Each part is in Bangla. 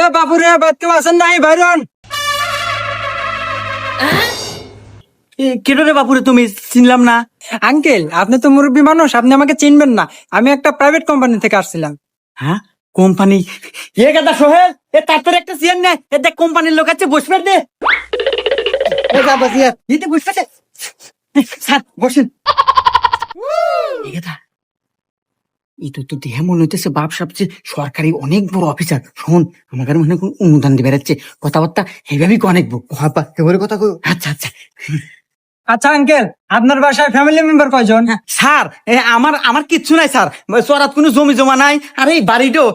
এ বাপুরে বাদ কেউ আছেন নাই বাইরন? কেন রে বাপুরে, তুমি চিনলাম না। আঙ্কেল, আপনি তো মুরব্বী মানুষ, আপনি আমাকে চিনবেন না। আমি একটা প্রাইভেট কোম্পানি থেকে আসছিলাম। হ্যাঁ, কোম্পানি? এ গাদা সোহেল, এ তার একটা চেয়ার নেই, এ দেখ কোম্পানির লোক আছে, বসবে দে। এ যা বসিয়া দিতে বসবে দে। স্যার বসেন। এ গাদা, এই তো দেহে মনে হইতেছে বাপ সবচেয়ে সরকারি অনেক বড় অফিসার। শোন, আমাকে মনে হয় অনুদান দিবে যাচ্ছে, কথাবার্তা এইভাবেই অনেক কথা কই। আচ্ছা আচ্ছা। আচ্ছা আঙ্কেল, আপনার বাসায় ফ্যামিলি মেম্বার কয়জন? স্যার, আমার কিচ্ছু নাই স্যার, চরাত কোনো জমি জমা নাই। আর এই বাড়িটাও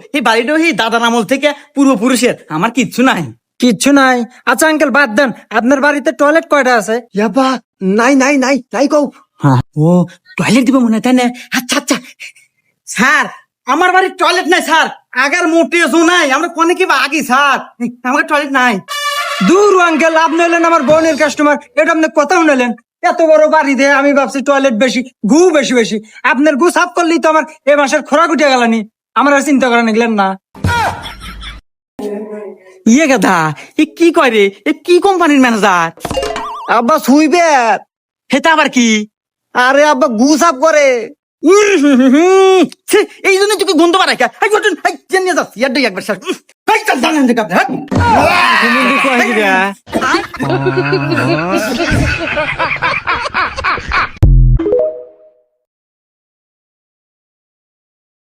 এই দাদার আমল থেকে পূর্বপুরুষের, আমার কিচ্ছু নাই। কিচ্ছু নাই? আচ্ছা আঙ্কেল, বাদ দেন। আপনার বাড়িতে টয়লেট কয়টা আছে? ইয়াবা, নাই কও। ও, টয়লেট দিব মনে হয়, তাই না? আচ্ছা আচ্ছা। স্যার, আমার বাড়ির টয়লেট নাই স্যার, আগার মোটেও নাই। আমরা কোনে কি আগে স্যার, আমার টয়লেট নাই। দূর আঙ্কেল, আপনি হলেন আমার বোনের কাস্টমার, এটা আপনি কথা শুনলেন? এত বড় বাড়ি দিয়ে আমি ভাবছি টয়লেট বেশি, গু বেশি। আপনার গু সাফ করলেই তো আমার এ মাসের খোরাক উঠে গেলানি। আমার আর চিন্তা করেন নিলেন না। ইয়ে গাদা, এ কি কয় রে? এ কি কোম্পানির ম্যানেজার? আব্বা শুইবে। হেতা আবার কি? আরে আব্বা গু সাফ করে। ছি, এই জন্য তোকে গন্ধ বাড়াই কা? হাই বটন, হাই জেন নিয়ে যাস, ইয়াডই একবার স্যার। হাই চল জানেন যে কাপড়, হ্যাঁ?